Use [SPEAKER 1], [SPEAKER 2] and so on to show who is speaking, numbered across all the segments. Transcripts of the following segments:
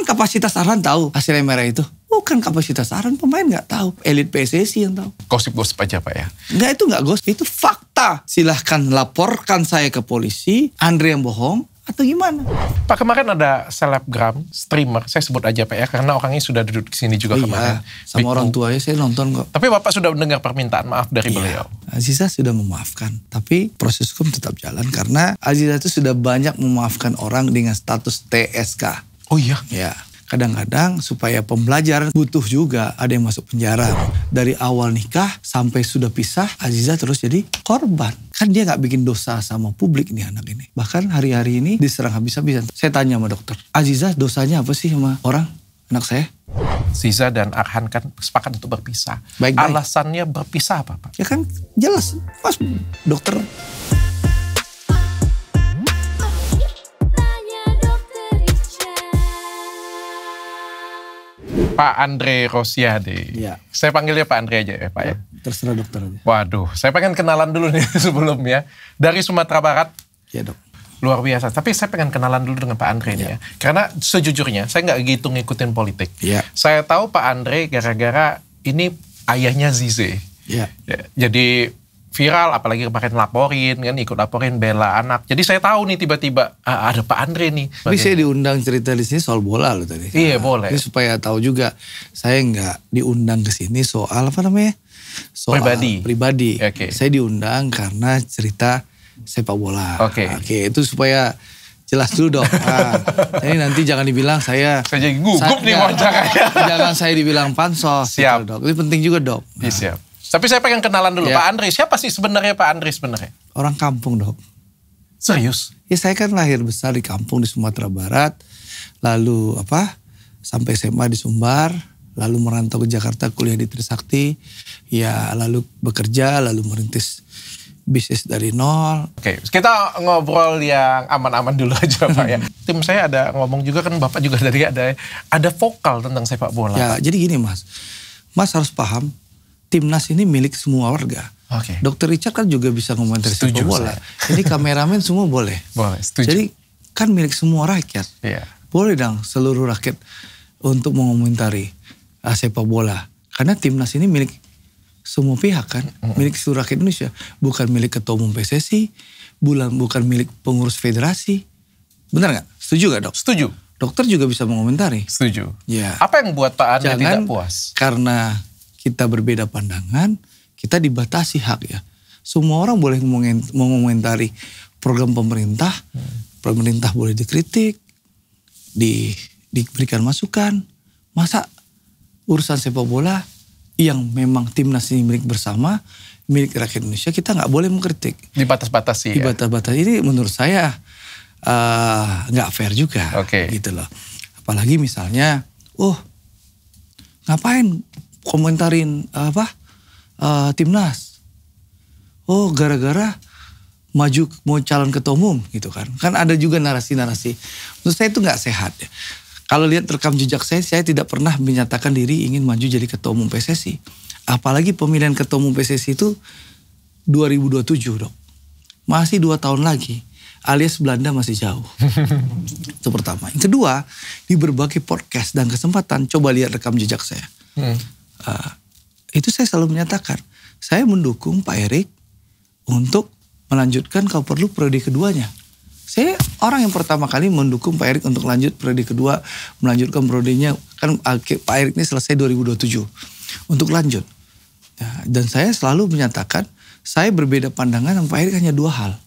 [SPEAKER 1] Emang kapasitas Arhan tahu hasil MRI itu? Bukan kapasitas Arhan, pemain nggak tahu. Elit PSSI yang tahu.
[SPEAKER 2] Gosip-gosip aja Pak ya?
[SPEAKER 1] Enggak, itu nggak gosip, itu fakta. Silahkan laporkan saya ke polisi, Andre yang bohong, atau gimana?
[SPEAKER 2] Pak, kemarin ada selebgram, streamer, saya sebut aja Pak ya, karena orangnya sudah duduk di sini juga kemarin.
[SPEAKER 1] Sama orang tuanya saya nonton kok.
[SPEAKER 2] Tapi Bapak sudah mendengar permintaan maaf dari beliau?
[SPEAKER 1] Aziza sudah memaafkan, tapi proses hukum tetap jalan karena Aziza itu sudah banyak memaafkan orang dengan status TSK.
[SPEAKER 2] Oh iya?
[SPEAKER 1] Ya. Kadang-kadang supaya pembelajaran butuh juga ada yang masuk penjara. Dari awal nikah sampai sudah pisah, Aziza terus jadi korban. Kan dia gak bikin dosa sama publik nih anak ini. Bahkan hari-hari ini diserang habis-habisan. Saya tanya sama dokter, Aziza dosanya apa sih sama orang, anak saya?
[SPEAKER 2] Ziza dan Arhan kan sepakat untuk berpisah.
[SPEAKER 1] Baik-baik.
[SPEAKER 2] Alasannya berpisah apa Pak?
[SPEAKER 1] Ya kan jelas, Mas dokter.
[SPEAKER 2] Pak Andre Rosiade.
[SPEAKER 1] Ya.
[SPEAKER 2] Saya panggilnya Pak Andre aja ya Pak ya.
[SPEAKER 1] Terserah dokter aja.
[SPEAKER 2] Waduh, saya pengen kenalan dulu nih sebelumnya. Dari Sumatera Barat.
[SPEAKER 1] Ya dok.
[SPEAKER 2] Luar biasa. Tapi saya pengen kenalan dulu dengan Pak Andre nih ya. Karena sejujurnya saya nggak gitu ngikutin politik.
[SPEAKER 1] Ya.
[SPEAKER 2] Saya tahu Pak Andre gara-gara ini ayahnya Zize.
[SPEAKER 1] Ya.
[SPEAKER 2] Jadi viral, apalagi kemarin laporin kan, ikut laporin bela anak. Jadi saya tahu nih tiba-tiba ada Pak Andre nih.
[SPEAKER 1] Tapi saya diundang cerita di sini soal bola loh tadi.
[SPEAKER 2] Iya boleh.
[SPEAKER 1] Ini supaya tahu juga, saya nggak diundang ke sini soal apa namanya? Soal pribadi.
[SPEAKER 2] Okay.
[SPEAKER 1] Saya diundang karena cerita sepak bola.
[SPEAKER 2] Oke,
[SPEAKER 1] itu supaya jelas dulu dong. Jadi nanti jangan dibilang saya
[SPEAKER 2] jadi gugup nih wawancaranya.
[SPEAKER 1] Jangan saya dibilang pansos.
[SPEAKER 2] Siap.
[SPEAKER 1] Gitu, dok. Ini penting juga dok.
[SPEAKER 2] Siap. Tapi saya pengen kenalan dulu Pak Andre. Siapa sih sebenarnya Pak Andre sebenarnya?
[SPEAKER 1] Orang kampung dok.
[SPEAKER 2] Serius?
[SPEAKER 1] Ya saya kan lahir besar di kampung di Sumatera Barat. Lalu sampai SMA di Sumbar. Lalu merantau ke Jakarta kuliah di Trisakti. Ya lalu bekerja, lalu merintis bisnis dari nol.
[SPEAKER 2] Oke, kita ngobrol yang aman-aman dulu aja Pak ya. Tim saya ada ngomong juga kan, Bapak juga tadi ada vokal tentang sepak bola.
[SPEAKER 1] Ya
[SPEAKER 2] Pak.
[SPEAKER 1] jadi gini Mas harus paham. Timnas ini milik semua warga.
[SPEAKER 2] Oke.
[SPEAKER 1] Dokter Richard kan juga bisa komentari sepak bola. Jadi kameramen semua boleh.
[SPEAKER 2] Boleh, setuju.
[SPEAKER 1] Jadi kan milik semua rakyat.
[SPEAKER 2] Iya.
[SPEAKER 1] Boleh dong seluruh rakyat untuk mengomentari sepak bola. Karena timnas ini milik semua pihak kan. Milik seluruh rakyat Indonesia. Bukan milik ketua umum PSSI. Bukan milik pengurus federasi. Benar gak? Setuju gak dok?
[SPEAKER 2] Setuju.
[SPEAKER 1] Dokter juga bisa mengomentari.
[SPEAKER 2] Setuju.
[SPEAKER 1] Ya.
[SPEAKER 2] Apa yang buat Pak Andre tidak
[SPEAKER 1] Jangan
[SPEAKER 2] puas?
[SPEAKER 1] Karena kita berbeda pandangan, kita dibatasi hak ya. Semua orang boleh mengomentari program pemerintah. Pemerintah boleh dikritik, diberikan masukan. Masa urusan sepak bola yang memang timnas ini milik bersama, milik rakyat Indonesia, kita nggak boleh mengkritik.
[SPEAKER 2] Dibatas-batasi ya?
[SPEAKER 1] Dibatas-batasi ini menurut saya nggak fair juga.
[SPEAKER 2] Oke.
[SPEAKER 1] Gitu loh. Apalagi misalnya, ngapain komentarin timnas? Gara-gara maju mau calon ketua umum gitu kan. Kan ada juga narasi-narasi. Menurut saya itu nggak sehat ya. Kalau lihat rekam jejak saya tidak pernah menyatakan diri ingin maju jadi ketua umum PSSI. Apalagi pemilihan ketua umum PSSI itu 2027 dok. Masih 2 tahun lagi. Alias Belanda masih jauh. Itu pertama. Yang kedua, di berbagai podcast dan kesempatan, coba lihat rekam jejak saya. Itu saya selalu menyatakan, saya mendukung Pak Erik untuk melanjutkan kalau perlu periode keduanya. Saya orang yang pertama kali mendukung Pak Erik untuk lanjut periode kedua, melanjutkan periodenya. Kan Pak Erik ini selesai 2027 untuk lanjut. Dan saya selalu menyatakan, saya berbeda pandangan dengan Pak Erik hanya 2 hal.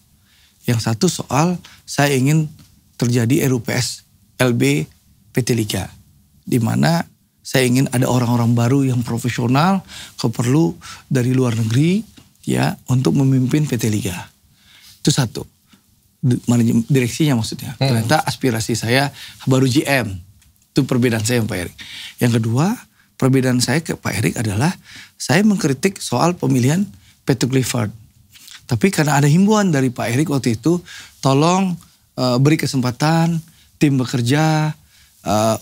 [SPEAKER 1] Yang satu soal saya ingin terjadi RUPS LB PT Liga, di mana saya ingin ada orang-orang baru yang profesional, kalau perlu dari luar negeri, ya, untuk memimpin PT Liga. Itu satu. Direksinya maksudnya. Ternyata aspirasi saya baru GM. Itu perbedaan saya sama Pak Erik. Yang kedua, perbedaan saya ke Pak Erik adalah saya mengkritik soal pemilihan Patrick Clifford. Tapi karena ada himbauan dari Pak Erik waktu itu, tolong beri kesempatan tim bekerja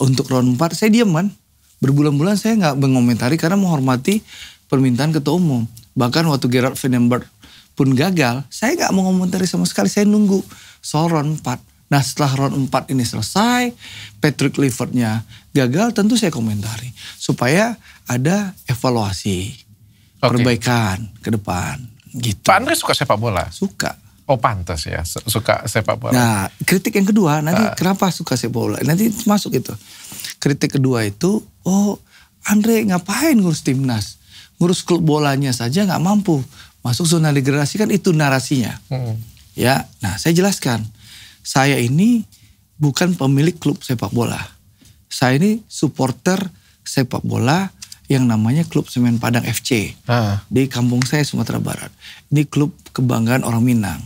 [SPEAKER 1] untuk round 4. Saya diam kan. Berbulan-bulan saya nggak mengomentari karena menghormati permintaan ketua umum. Bahkan waktu Gerard Vandenberg pun gagal, saya nggak mengomentari sama sekali. Saya nunggu soal round 4. Nah setelah round 4 ini selesai, Patrick Kluivert-nya gagal, tentu saya komentari. Supaya ada evaluasi, perbaikan ke depan. Gitu.
[SPEAKER 2] Pak Andre suka sepak bola?
[SPEAKER 1] Suka.
[SPEAKER 2] Oh pantas ya, suka sepak bola.
[SPEAKER 1] Nah kritik yang kedua, nanti kenapa suka sepak bola? Nanti masuk itu. Kritik kedua itu, oh Andre ngapain ngurus timnas? Ngurus klub bolanya saja gak mampu. Masuk zona degradasi, kan itu narasinya. Ya, nah saya jelaskan. Saya ini bukan pemilik klub sepak bola. Saya ini supporter sepak bola yang namanya Klub Semen Padang FC. Di kampung saya, Sumatera Barat. Ini klub kebanggaan orang Minang.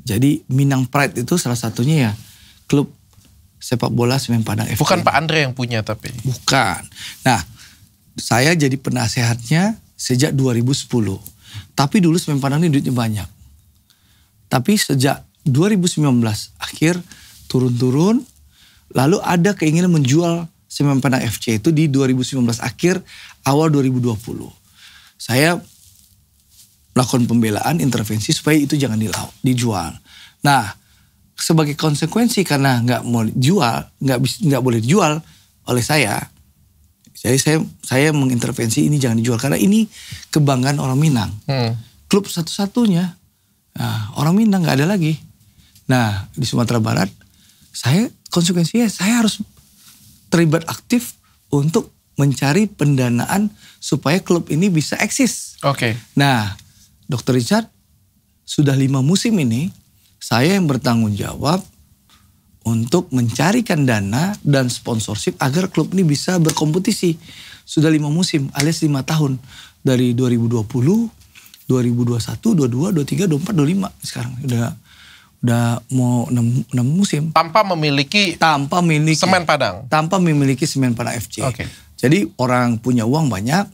[SPEAKER 1] Jadi Minang Pride itu salah satunya ya klub sepak bola Semen Padang FC.
[SPEAKER 2] Bukan Pak Andre yang punya tapi?
[SPEAKER 1] Bukan. Nah, saya jadi penasehatnya sejak 2010. Tapi dulu Semen Padang ini duitnya banyak. Tapi sejak 2019 akhir turun-turun, lalu ada keinginan menjual Semen Padang FC itu di 2019 akhir awal 2020. Saya melakukan pembelaan, intervensi supaya itu jangan dijual. Nah, sebagai konsekuensi karena nggak mau dijual, nggak boleh dijual oleh saya. Jadi saya mengintervensi ini jangan dijual karena ini kebanggaan orang Minang. Klub satu-satunya, nah, orang Minang nggak ada lagi. Nah di Sumatera Barat, konsekuensinya saya harus terlibat aktif untuk mencari pendanaan supaya klub ini bisa eksis. Nah, Dr. Richard, sudah 5 musim ini saya yang bertanggung jawab untuk mencarikan dana dan sponsorship agar klub ini bisa berkompetisi. Sudah 5 musim alias 5 tahun. Dari 2020, 2021, 22, 23, 24, 25 sekarang. Udah mau 6 musim.
[SPEAKER 2] Tanpa memiliki Semen Padang? Tanpa
[SPEAKER 1] memiliki Semen Padang FC. Jadi orang punya uang banyak,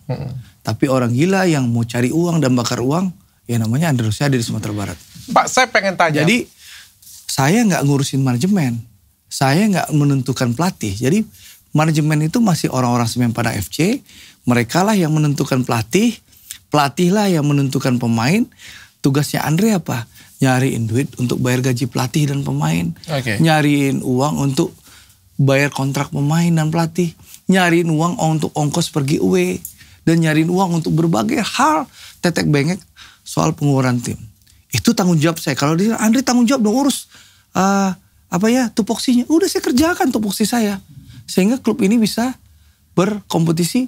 [SPEAKER 1] tapi orang gila yang mau cari uang dan bakar uang, ya namanya Andre Rosiade di Sumatera Barat.
[SPEAKER 2] Pak, saya pengen tanya.
[SPEAKER 1] Jadi saya nggak ngurusin manajemen, saya nggak menentukan pelatih. Jadi manajemen itu masih orang-orang Semen Padang FC, mereka lah yang menentukan pelatih, pelatih lah yang menentukan pemain. Tugasnya Andre apa? Nyariin duit untuk bayar gaji pelatih dan pemain. Nyariin uang untuk bayar kontrak pemain dan pelatih. Nyariin uang untuk ongkos pergi away. Dan nyariin uang untuk berbagai hal tetek bengek soal pengeluaran tim. Itu tanggung jawab saya. Kalau dia Andre tanggung jawab dong urus tupoksinya. Udah saya kerjakan tupoksi saya. Sehingga klub ini bisa berkompetisi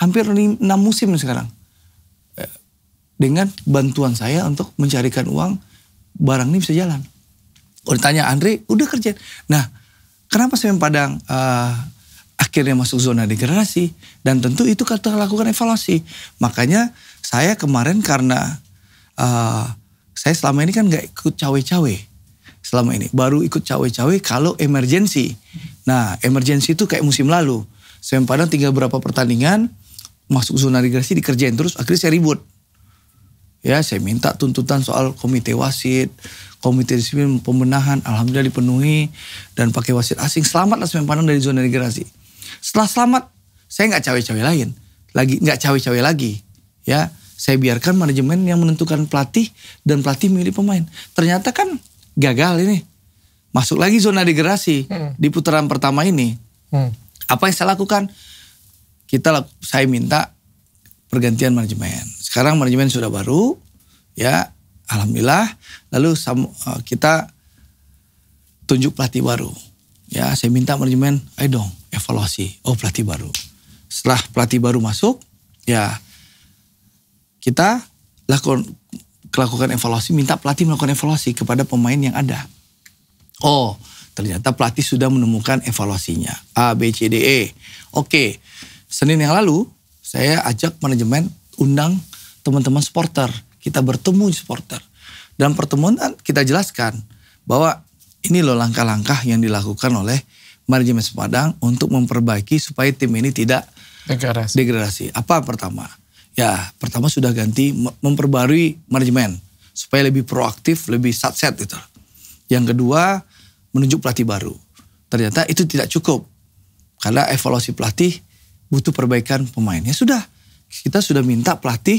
[SPEAKER 1] hampir 6 musim sekarang. Dengan bantuan saya untuk mencarikan uang, barang ini bisa jalan. Udah tanya Andre, udah kerjain. Nah, kenapa Semen Padang akhirnya masuk zona degradasi? Dan tentu itu kita lakukan evaluasi. Makanya saya kemarin karena saya selama ini kan gak ikut cawe-cawe. Selama ini baru ikut cawe-cawe kalau emergensi. Nah, emergensi itu kayak musim lalu. Semen Padang tinggal berapa pertandingan, masuk zona degradasi dikerjain terus, akhirnya saya ribut. Ya, saya minta tuntutan soal komite wasit, komite disiplin pembenahan, alhamdulillah dipenuhi dan pakai wasit asing. Selamatlah Semen Padang dari zona degradasi. Setelah selamat, saya nggak cawe-cawe lagi, ya. Saya biarkan manajemen yang menentukan pelatih dan pelatih milih pemain. Ternyata kan gagal ini, masuk lagi zona degradasi di putaran pertama ini. Apa yang saya lakukan? Saya minta pergantian manajemen. Sekarang manajemen sudah baru, ya alhamdulillah. Lalu kita tunjuk pelatih baru. Ya, saya minta manajemen, ayo dong evaluasi. Oh, pelatih baru. Setelah pelatih baru masuk, ya kita lakukan evaluasi, minta pelatih melakukan evaluasi kepada pemain yang ada. Oh, ternyata pelatih sudah menemukan evaluasinya. A, B, C, D, E. Oke, Senin yang lalu saya ajak manajemen undang teman-teman supporter. Kita bertemu supporter. Dalam pertemuan kita jelaskan bahwa ini loh langkah-langkah yang dilakukan oleh manajemen Padang untuk memperbaiki supaya tim ini tidak degradasi. Apa pertama? Ya, pertama sudah ganti memperbarui manajemen supaya lebih proaktif, lebih satset gitu. Yang kedua, menunjuk pelatih baru. Ternyata itu tidak cukup. Karena evaluasi pelatih butuh perbaikan pemain. Ya sudah, kita sudah minta pelatih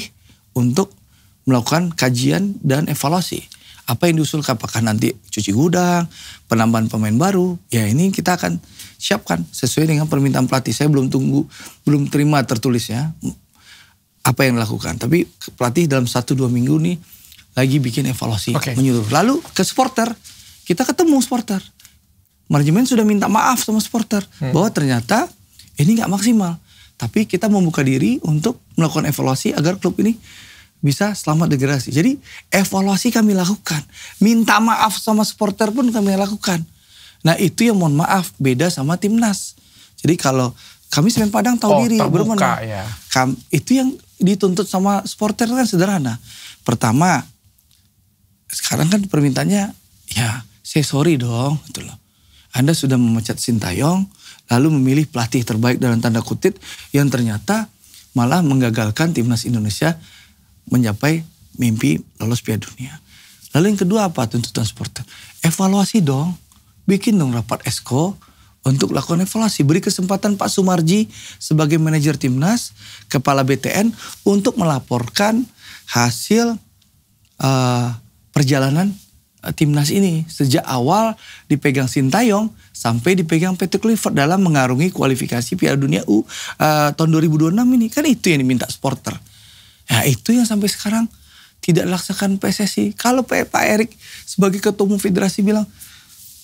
[SPEAKER 1] untuk melakukan kajian dan evaluasi. apa yang diusulkan, apakah nanti cuci gudang, penambahan pemain baru, ya ini kita akan siapkan sesuai dengan permintaan pelatih. Saya belum terima tertulisnya apa yang dilakukan. Tapi pelatih dalam 1-2 minggu nih lagi bikin evaluasi menyeluruh. Lalu ke supporter, kita ketemu supporter. Manajemen sudah minta maaf sama supporter bahwa ternyata ini nggak maksimal. Tapi kita membuka diri untuk melakukan evaluasi agar klub ini bisa selamat degradasi. Jadi evaluasi kami lakukan. Minta maaf sama supporter pun kami lakukan. Nah itu yang mohon maaf beda sama timnas. Jadi kalau kami Semen Padang tahu diri.
[SPEAKER 2] Terbuka ya.
[SPEAKER 1] Itu yang dituntut sama supporter kan sederhana. Pertama, sekarang kan permintaannya ya say sorry dong. Gitu loh. Anda sudah memecat Sintayong lalu memilih pelatih terbaik dalam tanda kutip yang ternyata malah menggagalkan timnas Indonesia mencapai mimpi lolos Piala Dunia. Lalu yang kedua apa tuntutan supporter? Evaluasi dong. Bikin dong rapat esko untuk lakukan evaluasi. Beri kesempatan Pak Sumarji sebagai manajer timnas, kepala BTN untuk melaporkan hasil perjalanan timnas ini. Sejak awal dipegang Sintayong sampai dipegang Patrick Kluivert dalam mengarungi kualifikasi Piala Dunia tahun 2026 ini. Kan itu yang diminta supporter. Nah itu yang sampai sekarang tidak dilaksanakan PSSI. Kalau Pak Erik sebagai ketua umum federasi bilang,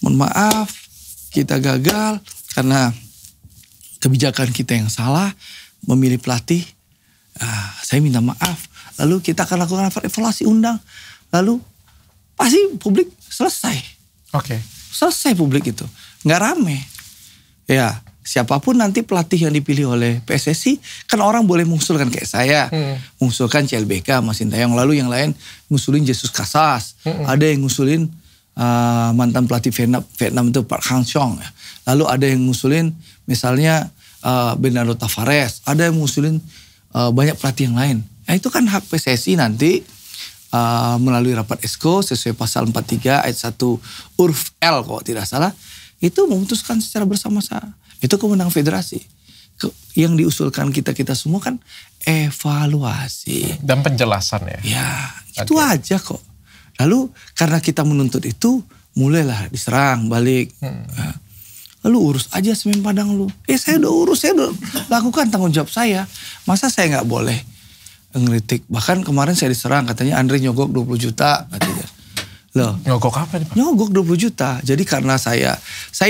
[SPEAKER 1] mohon maaf kita gagal karena kebijakan kita yang salah memilih pelatih. Saya minta maaf. Lalu kita akan lakukan evaluasi undang. Lalu pasti publik selesai. Selesai publik itu. Nggak rame. Ya. Siapapun nanti pelatih yang dipilih oleh PSSI, kan orang boleh mengusulkan kayak saya. Mengusulkan CLBK, Mas Sintayong. Lalu yang lain ngusulin Jesus Casas. Ada yang ngusulin mantan pelatih Vietnam itu Park Hang-seo. Lalu ada yang ngusulin misalnya Bernardo Tavares. Ada yang ngusulin banyak pelatih yang lain. Nah itu kan hak PSSI nanti melalui rapat esko sesuai pasal 43 ayat 1 huruf L kalau tidak salah. Itu memutuskan secara bersama-sama. Itu kewenangan federasi. Yang diusulkan kita semua kan evaluasi.
[SPEAKER 2] Dan penjelasan ya.
[SPEAKER 1] Ya, itu aja kok. Lalu karena kita menuntut itu, mulailah diserang balik. Lalu urus aja Semen Padang lu. Saya udah urus, saya udah lakukan tanggung jawab saya. Masa saya gak boleh ngeritik. Bahkan kemarin saya diserang, katanya Andre nyogok 20 juta. Katanya. Loh,
[SPEAKER 2] nyogok apa nih Pak?
[SPEAKER 1] Nyogok 20 juta. Jadi karena saya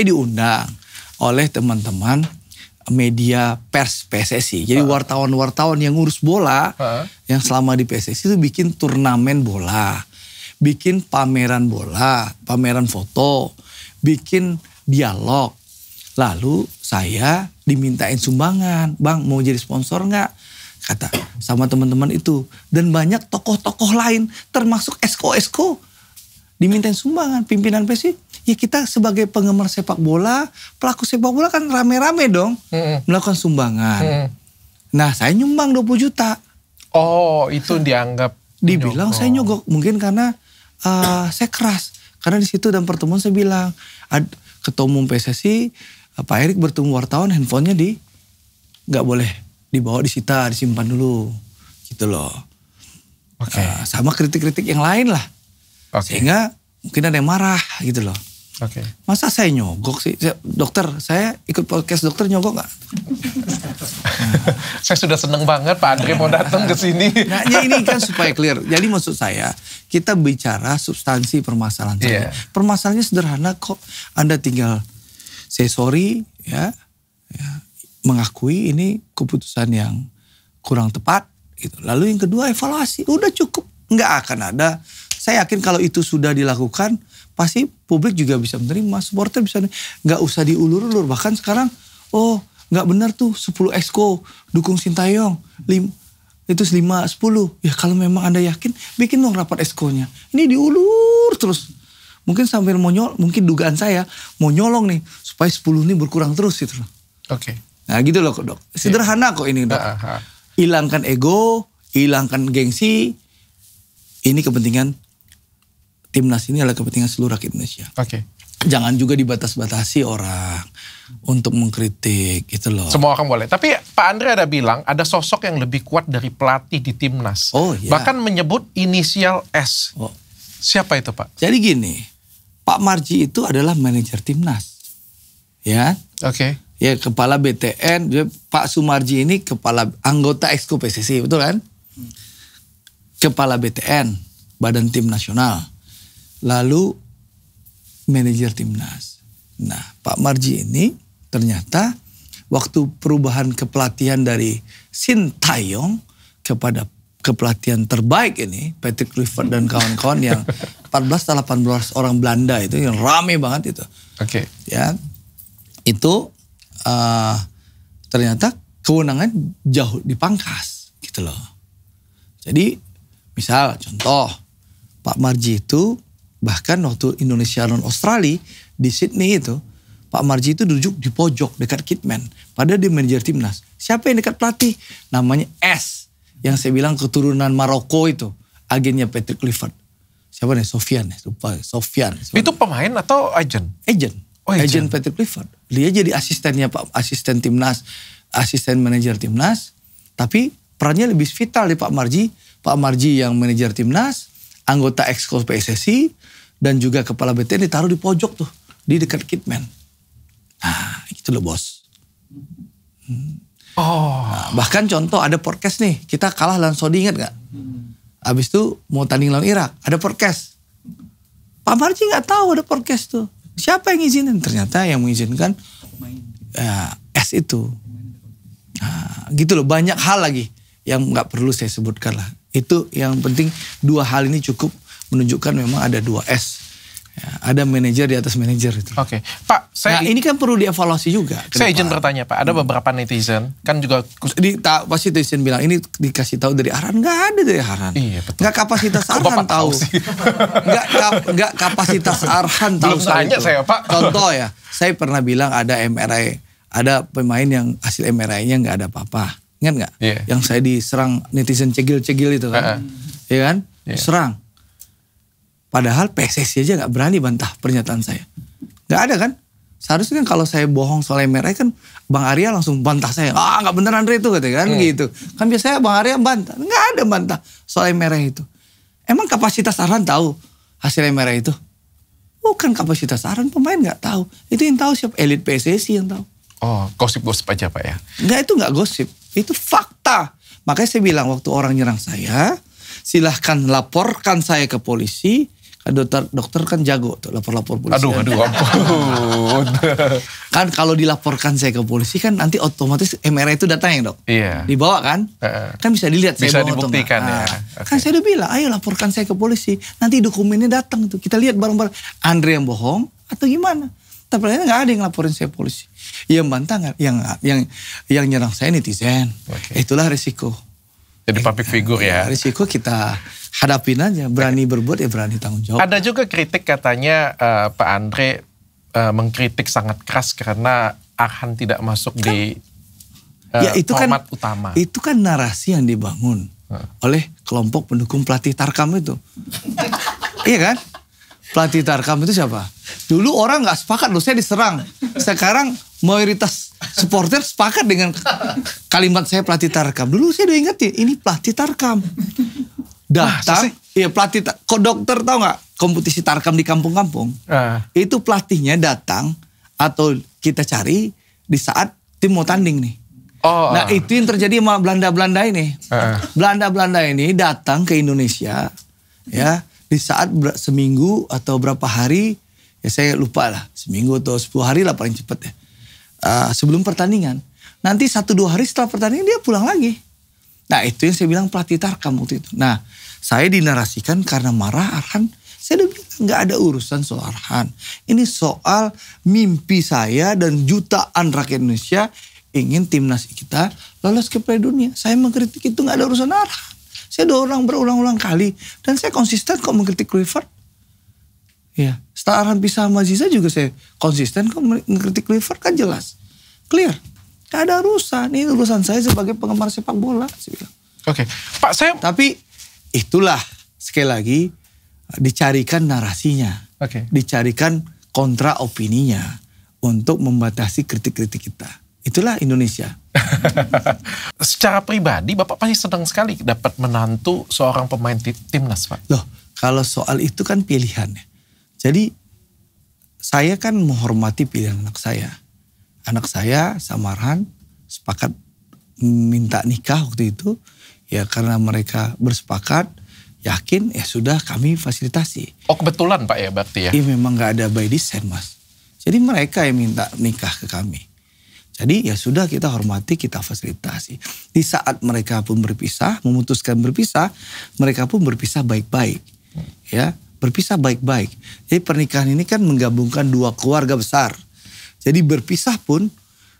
[SPEAKER 1] diundang oleh teman-teman media pers PSSI. Jadi wartawan-wartawan yang ngurus bola, yang selama di PSSI itu bikin turnamen bola, bikin pameran bola, pameran foto, bikin dialog. Lalu saya dimintain sumbangan, Bang mau jadi sponsor nggak? Kata sama teman-teman itu. Dan banyak tokoh-tokoh lain, termasuk esko-esko, dimintain sumbangan. Pimpinan PSSI. Ya kita sebagai penggemar sepak bola, pelaku sepak bola kan rame-rame dong melakukan sumbangan. Nah saya nyumbang 20 juta.
[SPEAKER 2] Oh itu dianggap
[SPEAKER 1] dibilang nyogok. Saya nyogok. Mungkin karena saya keras. Karena di situ dan pertemuan saya bilang, ketua umum PSSI Pak Erik bertemu wartawan, handphonenya nggak boleh dibawa, disita, disimpan dulu. Gitu loh. Sama kritik-kritik yang lain lah. Sehingga mungkin ada yang marah gitu loh. Masa saya nyogok sih? Dokter, saya ikut podcast dokter nyogok gak?
[SPEAKER 2] Saya sudah seneng banget Pak Andre mau datang ke sini.
[SPEAKER 1] Nah ini kan supaya clear. Jadi maksud saya, kita bicara substansi permasalahan saya. Permasalahannya sederhana kok. Anda tinggal say sorry ya, mengakui ini keputusan yang kurang tepat. Gitu. Lalu yang kedua evaluasi. Udah cukup. Nggak akan ada. Saya yakin kalau itu sudah dilakukan, pasti publik juga bisa menerima, supporter bisa, nggak usah diulur-ulur. Bahkan sekarang, nggak benar tuh 10 exco dukung Sintayong, itu 5-10. Ya kalau memang Anda yakin, bikin dong rapat exco-nya. Ini diulur terus. Mungkin sambil mungkin dugaan saya mau nyolong nih supaya 10 ini berkurang terus gitu loh. Nah gitu loh dok. Sederhana kok ini dok. Hilangkan ego, hilangkan gengsi. Ini kepentingan timnas ini adalah kepentingan seluruh rakyat Indonesia. Jangan juga dibatas-batasi orang untuk mengkritik gitu loh.
[SPEAKER 2] Semua orang boleh. Tapi Pak Andre ada bilang ada sosok yang lebih kuat dari pelatih di timnas. Bahkan menyebut inisial S. Siapa itu Pak?
[SPEAKER 1] Jadi gini, Pak Marji itu adalah manajer timnas. Ya.
[SPEAKER 2] Oke.
[SPEAKER 1] Ya, kepala BTN, Pak Sumarji ini kepala anggota Exco PSSI, betul kan? Kepala BTN, Badan Tim Nasional. Lalu manajer timnas. Nah, Pak Marji ini ternyata waktu perubahan kepelatihan dari Sintayong kepada kepelatihan terbaik ini, Patrick Kluivert dan kawan-kawan yang 14-18 orang Belanda itu yang rame banget itu.
[SPEAKER 2] Oke.
[SPEAKER 1] Ya, itu ternyata kewenangan jauh dipangkas gitu loh. Jadi misal contoh Pak Marji itu bahkan waktu Indonesia lawan Australia di Sydney itu Pak Marji itu duduk di pojok dekat kitman. Padahal dia manajer timnas. Siapa yang dekat pelatih? Namanya S. Yang saya bilang keturunan Maroko itu. Agennya Patrick Kluivert. Siapa nih? Sofian. Lupa. Sofian.
[SPEAKER 2] Itu pemain atau agen?
[SPEAKER 1] Agent.
[SPEAKER 2] Oh,
[SPEAKER 1] Agent Patrick Kluivert. Dia jadi asistennya Pak, asisten timnas, asisten manajer timnas. Tapi perannya lebih vital di Pak Marji. Pak Marji yang manajer timnas, anggota Exco PSSI, dan juga kepala BTN ditaruh di pojok tuh. Di dekat kitman. Nah, itu loh bos. Nah, bahkan contoh ada podcast nih. Kita kalah lawan Saudi, ingat gak? Habis itu mau tanding lawan Irak. Ada podcast. Pak Marji gak tahu ada podcast tuh. Siapa yang izinin? Ternyata yang mengizinkan ya, S itu. Nah, gitu loh. Banyak hal lagi yang gak perlu saya sebutkan lah. Itu yang penting, dua hal ini cukup menunjukkan memang ada dua S. Ya, ada manajer di atas manajer itu.
[SPEAKER 2] Oke. Pak, saya
[SPEAKER 1] ini kan perlu dievaluasi juga.
[SPEAKER 2] Saya izin bertanya Pak, ada beberapa netizen kan juga
[SPEAKER 1] pasti netizen bilang ini dikasih tahu dari Arhan, nggak ada dari Arhan.
[SPEAKER 2] Iya, betul.
[SPEAKER 1] Nggak kapasitas Arhan tahu. Nggak kapasitas Arhan tahu.
[SPEAKER 2] Belum tanya
[SPEAKER 1] itu.
[SPEAKER 2] saya Pak.
[SPEAKER 1] Contoh ya, saya pernah bilang ada MRI, ada pemain yang hasil MRI-nya nggak ada apa-apa. Ingat nggak?
[SPEAKER 2] Yeah.
[SPEAKER 1] Yang saya diserang netizen cegil-cegil itu kan, ya kan?
[SPEAKER 2] Yeah.
[SPEAKER 1] Serang. Padahal PSSI aja gak berani bantah pernyataan saya. Gak ada kan? Seharusnya kan kalau saya bohong soal MRI kan Bang Arya langsung bantah saya. Ah gak bener Andre itu katanya kan gitu. Kan biasanya Bang Arya bantah. Gak ada bantah soal MRI itu. Emang kapasitas Arhan tahu hasil MRI itu? Bukan kapasitas Arhan, pemain gak tahu. Itu yang tahu siapa? Elit PSSI yang tahu.
[SPEAKER 2] Oh, gosip-gosip aja Pak ya?
[SPEAKER 1] Enggak, itu gak gosip. Itu fakta. Makanya saya bilang waktu orang nyerang saya, silahkan laporkan saya ke polisi. Dokter kan jago tuh lapor-lapor polisi.
[SPEAKER 2] Aduh ampun.
[SPEAKER 1] Kan kalau dilaporkan saya ke polisi kan nanti otomatis MRI itu datang ya dok.
[SPEAKER 2] Iya.
[SPEAKER 1] Dibawa kan? Kan bisa dilihat.
[SPEAKER 2] Bisa
[SPEAKER 1] saya bawa
[SPEAKER 2] dibuktikan ya.
[SPEAKER 1] Kan saya udah bilang, ayo laporkan saya ke polisi. Nanti dokumennya datang tuh. Kita lihat bareng-bareng. Andre yang bohong atau gimana? Tapi nggak ada yang laporin saya polisi. Yang bantah nggak? Yang nyerang saya netizen. Itulah risiko.
[SPEAKER 2] Jadi public figure ya.
[SPEAKER 1] Risiko kita hadapin aja, berani berbuat ya berani tanggung jawab.
[SPEAKER 2] Ada juga kritik katanya Pak Andre mengkritik sangat keras karena Arhan tidak masuk di format utama. Itu kan narasi yang dibangun oleh kelompok pendukung pelatih Tarkam itu. Iya kan? Pelatih Tarkam itu siapa? Dulu orang gak sepakat loh, saya diserang. Sekarang mayoritas supporter sepakat dengan kalimat saya pelatih Tarkam. Dulu saya udah ingetin, ini pelatih Tarkam. Datang, iya pelatih, kok dokter tahu nggak kompetisi Tarkam di kampung-kampung? Itu pelatihnya datang atau kita cari di saat tim mau tanding nih. Nah itu yang terjadi sama Belanda-Belanda ini. Belanda-Belanda ini datang ke Indonesia ya di saat seminggu atau berapa hari, ya saya lupa lah, seminggu atau 10 hari lah paling cepat ya. Sebelum pertandingan. Nanti 1-2 hari setelah pertandingan dia pulang lagi. Nah itu yang saya bilang pelatih Tarkam waktu itu. Nah saya dinarasikan karena marah Arhan. Saya udah bilang gak ada urusan soal Arhan. Ini soal mimpi saya dan jutaan rakyat Indonesia ingin timnas kita lolos ke Piala Dunia. Saya mengkritik itu gak ada urusan Arhan. Saya udah berulang-ulang kali. Dan saya konsisten kok mengkritik Kluivert. Ya, setelah Arhan pisah sama Ziza juga saya konsisten kok mengkritik Kluivert, kan jelas. Clear. Gak ada urusan. Ini urusan saya sebagai penggemar sepak bola. Oke. Pak, saya...
[SPEAKER 1] Tapi itulah sekali lagi dicarikan narasinya. Dicarikan kontra opininya untuk membatasi kritik-kritik kita. Itulah Indonesia.
[SPEAKER 2] Secara pribadi Bapak pasti senang sekali dapat menantu seorang pemain timnas Pak.
[SPEAKER 1] Loh, Kalau soal itu kan pilihan ya. Jadi saya kan menghormati pilihan anak saya. Anak saya sama Arhan sepakat minta nikah waktu itu. Ya karena mereka bersepakat, yakin ya sudah kami fasilitasi.
[SPEAKER 2] Oh kebetulan Pak ya berarti ya?
[SPEAKER 1] Iya memang gak ada by design Mas. Jadi mereka yang minta nikah ke kami. Jadi ya sudah kita hormati, kita fasilitasi. Di saat mereka pun berpisah, memutuskan berpisah, mereka pun berpisah baik-baik. Ya, berpisah baik-baik. Jadi pernikahan ini kan menggabungkan dua keluarga besar. Jadi berpisah pun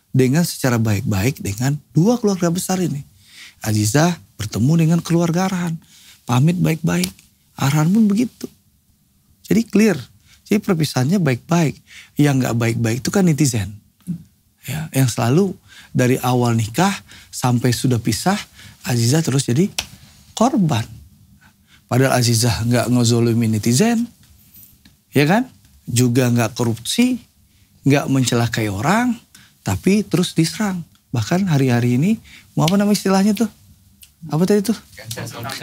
[SPEAKER 1] dengan secara baik-baik dengan dua keluarga besar ini. Azizah bertemu dengan keluarga Arhan. Pamit baik-baik. Arhan pun begitu. Jadi clear. Jadi perpisahannya baik-baik. Yang gak baik-baik itu kan netizen. Ya, yang selalu dari awal nikah sampai sudah pisah, Azizah terus jadi korban. Padahal Azizah gak ngezolimin netizen. Ya kan? Juga gak korupsi. Gak mencelakai orang. Tapi terus diserang. Bahkan hari-hari ini, mau apa nama istilahnya tuh? Apa tadi tuh?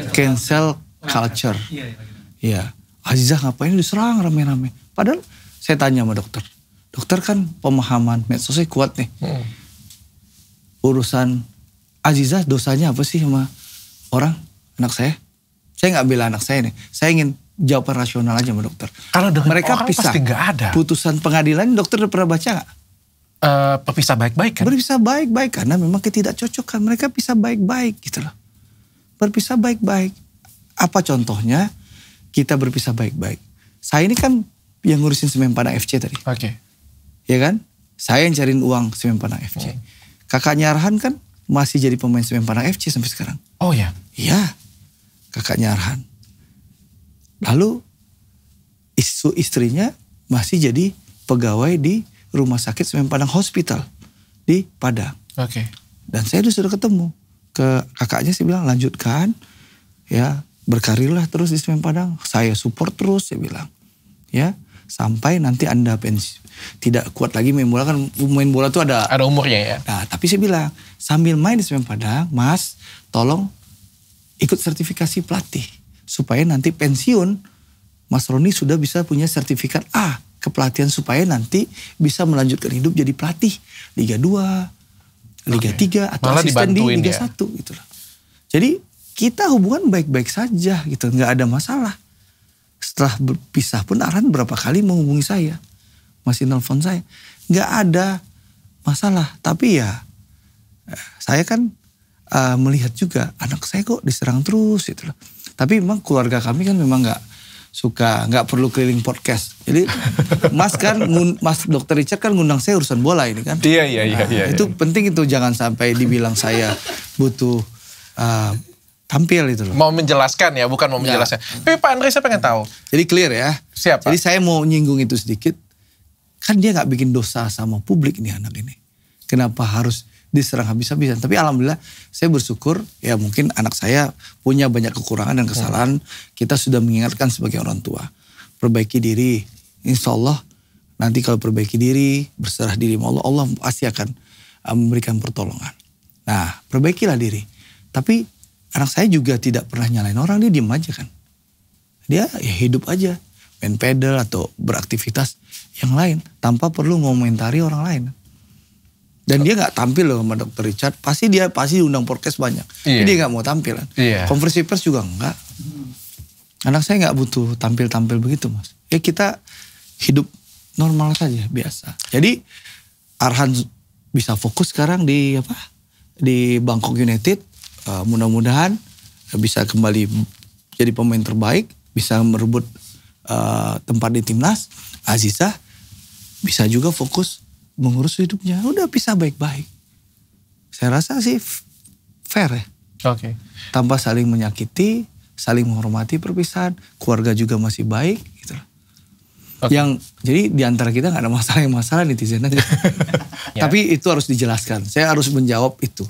[SPEAKER 1] Cancel culture. Iya. Azizah ngapain diserang rame-rame. Padahal saya tanya sama dokter. Dokter kan pemahaman medsosnya kuat nih. Urusan Azizah dosanya apa sih sama orang, anak saya? Saya gak bela anak saya nih. Saya ingin jawaban rasional aja sama dokter.
[SPEAKER 2] Kalau dengan
[SPEAKER 1] mereka
[SPEAKER 2] orang
[SPEAKER 1] pisah,
[SPEAKER 2] pasti gak ada.
[SPEAKER 1] Putusan pengadilan dokter udah pernah baca gak?
[SPEAKER 2] Berpisah baik-baik kan?
[SPEAKER 1] Berpisah baik-baik karena memang ketidakcocokan. Mereka pisah baik-baik gitu loh. Berpisah baik-baik. Apa contohnya? Kita berpisah baik-baik. Saya ini kan yang ngurusin Semen Padang FC tadi.
[SPEAKER 2] Oke.
[SPEAKER 1] Ya kan? Saya yang cariin uang Semen Padang FC. Kakaknya Arhan kan masih jadi pemain Semen Padang FC sampai sekarang.
[SPEAKER 2] Oh ya?
[SPEAKER 1] Iya. Kakaknya Arhan. Lalu istrinya masih jadi pegawai di Rumah Sakit Semen Padang Hospital di Padang.
[SPEAKER 2] Oke.
[SPEAKER 1] Dan saya sudah ketemu ke kakaknya, saya bilang lanjutkan ya, berkarirlah terus di Semen Padang. Saya support terus, saya bilang. Ya, sampai nanti Anda pensiun. Tidak kuat lagi main bola, kan main bola tuh ada
[SPEAKER 2] umurnya ya.
[SPEAKER 1] Nah, tapi saya bilang sambil main di Semen Padang, Mas, tolong ikut sertifikasi pelatih supaya nanti pensiun Mas Roni sudah bisa punya sertifikat A kepelatihan supaya nanti bisa melanjutkan hidup jadi pelatih Liga 2, Liga 3 atau
[SPEAKER 2] malah
[SPEAKER 1] asisten di Liga
[SPEAKER 2] ya?
[SPEAKER 1] 1 gitu loh. Jadi kita hubungan baik-baik saja gitu, nggak ada masalah. Setelah berpisah pun Arhan berapa kali menghubungi saya, masih nelpon saya, nggak ada masalah. Tapi ya saya kan melihat juga anak saya kok diserang terus gitu loh. Tapi memang keluarga kami kan memang nggak perlu keliling podcast. Jadi Mas Dokter Richard kan ngundang saya urusan bola ini kan.
[SPEAKER 2] Iya.
[SPEAKER 1] Itu penting itu, jangan sampai dibilang saya butuh tampil itu loh.
[SPEAKER 2] Mau menjelaskan ya, bukan mau menjelaskan. Tapi Pak Andre saya pengen tahu.
[SPEAKER 1] Jadi clear ya.
[SPEAKER 2] Siap.
[SPEAKER 1] Jadi saya mau nyinggung itu sedikit. Kan dia gak bikin dosa sama publik nih anak ini. Kenapa harus diserang habis-habisan? Tapi alhamdulillah saya bersyukur ya, mungkin anak saya punya banyak kekurangan dan kesalahan. Kita sudah mengingatkan sebagai orang tua. Perbaiki diri. Insya Allah nanti kalau perbaiki diri, berserah diri sama Allah, Allah pasti akan memberikan pertolongan. Nah, perbaikilah diri. Tapi anak saya juga tidak pernah nyalain orang, dia diem aja kan. Dia ya hidup aja, main pedal atau beraktivitas yang lain tanpa perlu ngomentari orang lain. Dan dia gak tampil loh sama Dr. Richard, pasti diundang podcast banyak. Tapi dia gak mau tampil kan. Konversi pers juga enggak. Anak saya gak butuh tampil-tampil begitu Mas. Ya kita hidup normal saja, biasa. Jadi Arhan bisa fokus sekarang di Bangkok United. Mudah-mudahan bisa kembali jadi pemain terbaik, bisa merebut tempat di timnas. Azizah bisa juga fokus mengurus hidupnya, udah bisa baik-baik. Saya rasa sih fair ya.
[SPEAKER 2] Oke.
[SPEAKER 1] Tanpa saling menyakiti, saling menghormati perpisahan, keluarga juga masih baik gitu. Jadi di antara kita nggak ada masalah netizen aja. Tapi itu harus dijelaskan. Saya harus menjawab itu.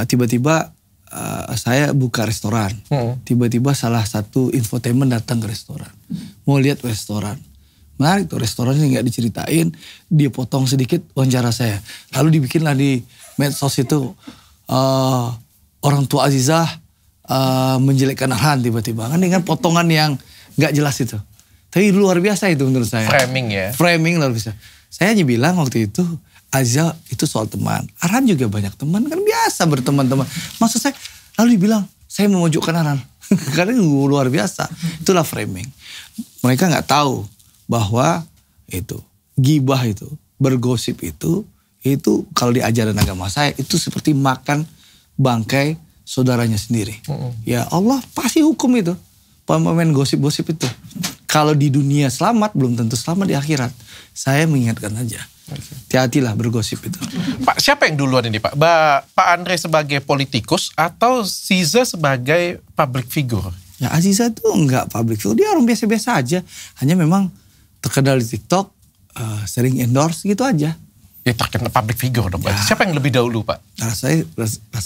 [SPEAKER 1] Tiba-tiba saya buka restoran. Tiba-tiba salah satu infotainment datang ke restoran. Mau lihat restoran. Menarik tuh restorannya, nggak diceritain. Dia potong sedikit wawancara saya. Lalu dibikinlah di medsos itu orang tua Azizah menjelekkan Arhan tiba-tiba. Kan dengan potongan yang gak jelas itu. Tapi luar biasa itu menurut saya.
[SPEAKER 2] Framing ya.
[SPEAKER 1] Framing luar biasa. Saya hanya bilang waktu itu, Aziza itu soal teman. Arhan juga banyak teman, kan biasa berteman-teman. Maksud saya, lalu dibilang, saya memojokkan Arhan. Karena luar biasa. Itulah framing. Mereka gak tahu bahwa itu, gibah itu, bergosip itu kalau di ajaran agama saya, itu seperti makan bangkai saudaranya sendiri. Ya Allah pasti hukum itu. Pemain gosip-gosip itu. Kalau di dunia selamat, belum tentu selamat di akhirat. Saya mengingatkan aja. Hati-hatilah bergosip itu.
[SPEAKER 2] Pak, siapa yang duluan ini Pak? Pak Andre sebagai politikus atau Ziza sebagai public figure?
[SPEAKER 1] Ya Aziza itu enggak public figure. Dia orang biasa-biasa aja. Hanya memang terkenal di TikTok, sering endorse gitu aja.
[SPEAKER 2] Ya terkenal public figure dong. Ya. Siapa yang lebih dahulu Pak?
[SPEAKER 1] Rasa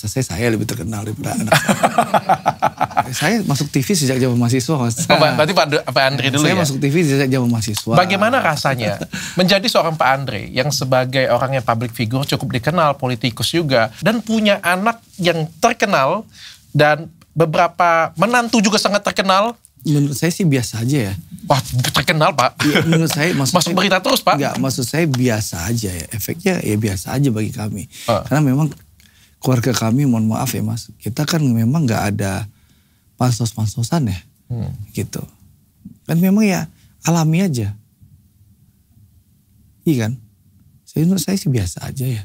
[SPEAKER 1] saya lebih terkenal daripada anak saya. Masuk TV sejak zaman mahasiswa Mas.
[SPEAKER 2] Berarti Pak Andre dulu
[SPEAKER 1] saya
[SPEAKER 2] ya?
[SPEAKER 1] Saya masuk TV sejak zaman mahasiswa.
[SPEAKER 2] Bagaimana rasanya menjadi seorang Pak Andre yang sebagai orang yang public figure cukup dikenal, politikus juga. Dan punya anak yang terkenal dan beberapa menantu juga sangat terkenal.
[SPEAKER 1] Menurut saya sih biasa aja ya.
[SPEAKER 2] Wah terkenal Pak.
[SPEAKER 1] Ya, menurut saya
[SPEAKER 2] masuk berita terus Pak.
[SPEAKER 1] Enggak, maksud saya biasa aja ya. Efeknya ya biasa aja bagi kami. Karena memang keluarga kami, mohon maaf ya Mas, kita kan memang gak ada pansos-pansosan ya. Gitu. Kan memang ya alami aja. Iya kan? Menurut saya sih biasa aja ya.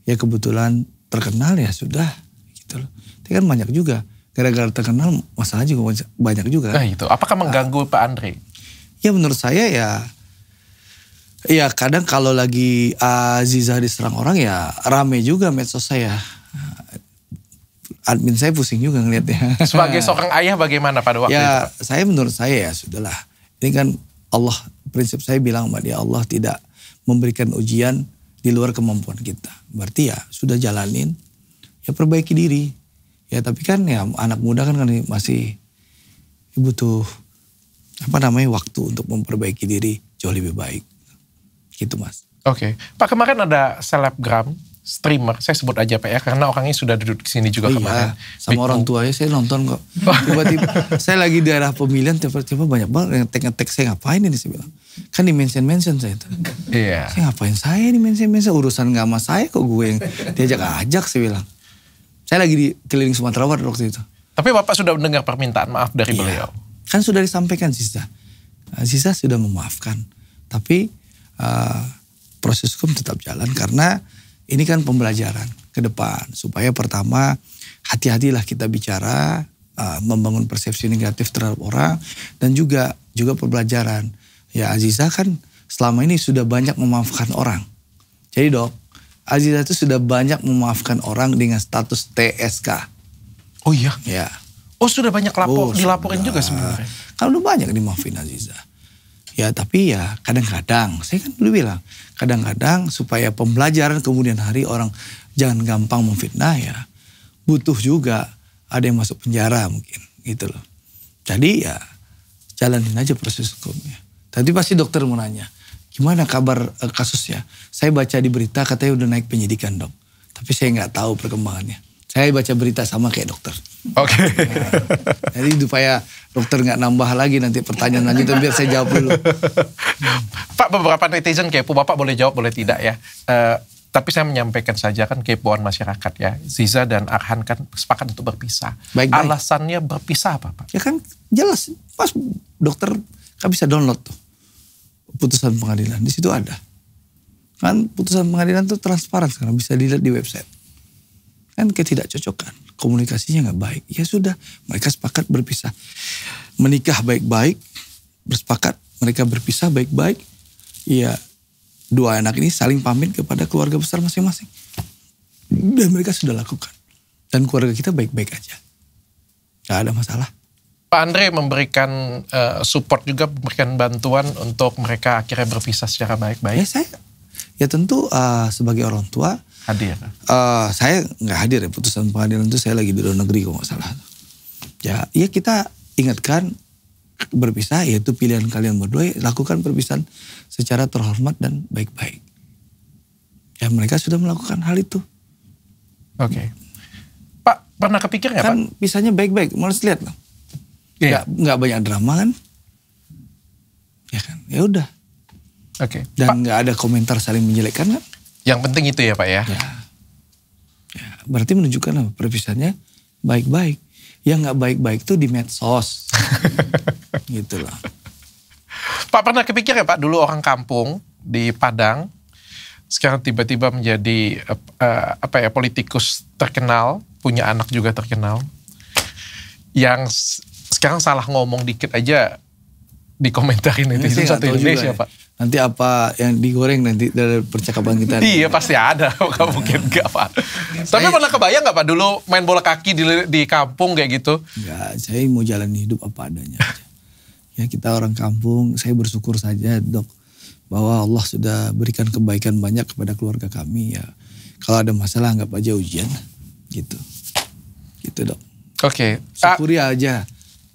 [SPEAKER 1] Ya kebetulan terkenal ya sudah. Gitu loh. Tapi kan banyak juga. Gara-gara terkenal masalah juga banyak juga.
[SPEAKER 2] Nah itu, apakah mengganggu Pak Andre?
[SPEAKER 1] Ya menurut saya ya kadang kalau lagi Aziza diserang orang ya rame juga medsos saya. Admin saya pusing juga ngeliatnya.
[SPEAKER 2] Sebagai seorang ayah bagaimana pada waktu itu?
[SPEAKER 1] Ya menurut saya ya sudahlah. Ini kan Allah, prinsip saya bilang sama dia, Allah tidak memberikan ujian di luar kemampuan kita. Berarti ya sudah jalanin, ya perbaiki diri. Ya tapi kan ya anak muda kan masih butuh waktu untuk memperbaiki diri jauh lebih baik. Gitu Mas.
[SPEAKER 2] Oke. Pak kemarin ada selebgram, streamer, saya sebut aja Pak ya karena orangnya sudah duduk di sini juga kemarin.
[SPEAKER 1] Sama orang tuanya saya nonton kok. Tiba-tiba saya lagi di daerah pemilihan tiba-tiba banyak banget yang ngetek saya ngapain ini saya bilang. Kan di mention saya itu.
[SPEAKER 2] Iya.
[SPEAKER 1] Saya ngapain saya di mention urusan gak sama saya kok gue yang diajak-ajak saya bilang. Saya lagi di keliling Sumatera Barat waktu itu.
[SPEAKER 2] Tapi Bapak sudah mendengar permintaan maaf dari beliau?
[SPEAKER 1] Kan sudah disampaikan Ziza. Ziza sudah memaafkan. Tapi proses hukum tetap jalan karena ini kan pembelajaran ke depan. Supaya pertama hati-hatilah kita bicara, membangun persepsi negatif terhadap orang. Dan juga pembelajaran. Ya Aziza kan selama ini sudah banyak memaafkan orang. Jadi Dok, Aziza itu sudah banyak memaafkan orang dengan status TSK.
[SPEAKER 2] Oh iya?
[SPEAKER 1] Ya.
[SPEAKER 2] Oh sudah banyak dilaporin juga sebenarnya?
[SPEAKER 1] Kan udah banyak dimaafin Aziza. Ya tapi ya kadang-kadang, saya kan dulu bilang, kadang-kadang supaya pembelajaran kemudian hari orang jangan gampang memfitnah ya. Butuh juga ada yang masuk penjara mungkin gitu loh. Jadi ya jalanin aja proses hukumnya. Tadi pasti dokter mau nanya, gimana kabar kasusnya? Saya baca di berita katanya udah naik penyidikan Dok. Tapi saya nggak tahu perkembangannya. Saya baca berita sama kayak dokter.
[SPEAKER 2] Oke.
[SPEAKER 1] Jadi supaya dokter nggak nambah lagi nanti pertanyaan lanjutan biar saya jawab dulu.
[SPEAKER 2] Pak beberapa netizen kepo, Bapak boleh jawab boleh tidak ya. Tapi saya menyampaikan saja kan kepoan masyarakat ya. Ziza dan Arhan kan sepakat untuk berpisah.
[SPEAKER 1] Baik.
[SPEAKER 2] Alasannya berpisah apa Pak?
[SPEAKER 1] Ya kan jelas. Pas dokter kan bisa download tuh putusan pengadilan. Di situ ada. Kan putusan pengadilan tuh transparan sekarang. Bisa dilihat di website. Kan ketidakcocokan. Komunikasinya gak baik. Ya sudah. Mereka sepakat berpisah. Menikah baik-baik. Bersepakat. Mereka berpisah baik-baik. Ya dua anak ini saling pamit kepada keluarga besar masing-masing. Dan mereka sudah lakukan. Dan keluarga kita baik-baik aja. Gak ada masalah.
[SPEAKER 2] Pak Andre memberikan support juga, memberikan bantuan untuk mereka akhirnya berpisah secara baik-baik.
[SPEAKER 1] Ya tentu sebagai orang tua
[SPEAKER 2] hadir.
[SPEAKER 1] Saya nggak hadir ya putusan pengadilan itu, saya lagi di luar negeri kalau nggak salah. Ya kita ingatkan berpisah yaitu pilihan kalian berdua, lakukan perpisahan secara terhormat dan baik-baik. Ya mereka sudah melakukan hal itu.
[SPEAKER 2] Oke. Pak, Pernah kepikir nggak Pak?
[SPEAKER 1] Kan pisahnya baik-baik, malas lihat loh. Nggak banyak drama kan? Ya kan, ya udah.
[SPEAKER 2] Oke.
[SPEAKER 1] Dan nggak ada komentar saling menjelekkan kan?
[SPEAKER 2] Yang penting itu ya Pak ya?
[SPEAKER 1] Ya, berarti menunjukkan apa? Perpisahannya baik-baik. Yang nggak baik-baik tuh di medsos. Gitu loh.
[SPEAKER 2] Pak pernah kepikir ya Pak, dulu orang kampung di Padang, sekarang tiba-tiba menjadi politikus terkenal, punya anak juga terkenal, yang sekarang salah ngomong dikit aja dikomentarin netizen satu Indonesia Pak.
[SPEAKER 1] Nanti apa yang digoreng nanti dari percakapan kita?
[SPEAKER 2] Iya pasti ada, nggak mungkin nggak Pak. Tapi pernah kebayang nggak Pak dulu main bola kaki di kampung kayak gitu?
[SPEAKER 1] Enggak, saya mau jalan hidup apa adanya aja. Ya kita orang kampung, saya bersyukur saja Dok, bahwa Allah sudah berikan kebaikan banyak kepada keluarga kami ya. Kalau ada masalah anggap aja ujian, gitu. Gitu Dok.
[SPEAKER 2] Oke.
[SPEAKER 1] Syukuri aja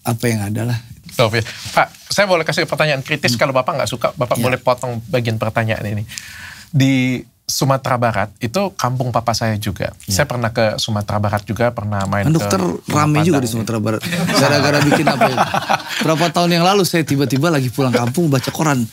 [SPEAKER 1] apa yang ada lah.
[SPEAKER 2] Pak, saya boleh kasih pertanyaan kritis. Kalau Bapak nggak suka, Bapak boleh potong bagian pertanyaan ini. Di Sumatera Barat, itu kampung papa saya juga. Saya pernah ke Sumatera Barat juga, pernah main
[SPEAKER 1] dokter rame juga di Sumatera Barat. Gara-gara bikin apa itu? Berapa tahun yang lalu saya tiba-tiba lagi pulang kampung baca koran.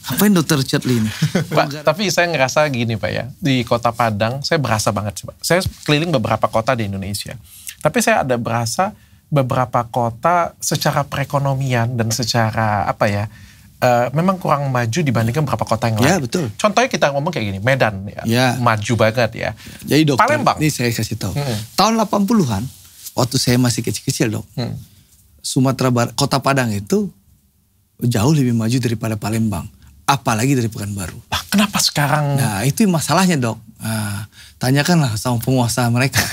[SPEAKER 1] Apain dokter Chatli ini?
[SPEAKER 2] Pak, tapi saya ngerasa gini Pak ya, di kota Padang, saya berasa banget Pak. Saya keliling beberapa kota di Indonesia. Tapi saya ada berasa beberapa kota secara perekonomian dan secara memang kurang maju dibandingkan beberapa kota yang lain.
[SPEAKER 1] Ya betul.
[SPEAKER 2] Contohnya kita ngomong kayak gini, Medan maju banget ya.
[SPEAKER 1] Jadi dokter,
[SPEAKER 2] Palembang.
[SPEAKER 1] ini saya kasih tahu. Tahun 80-an, waktu saya masih kecil-kecil Dok, Sumatera Barat, kota Padang itu jauh lebih maju daripada Palembang. Apalagi dari Pekanbaru.
[SPEAKER 2] Kenapa sekarang?
[SPEAKER 1] Nah itu masalahnya Dok. Tanyakanlah sama penguasa mereka.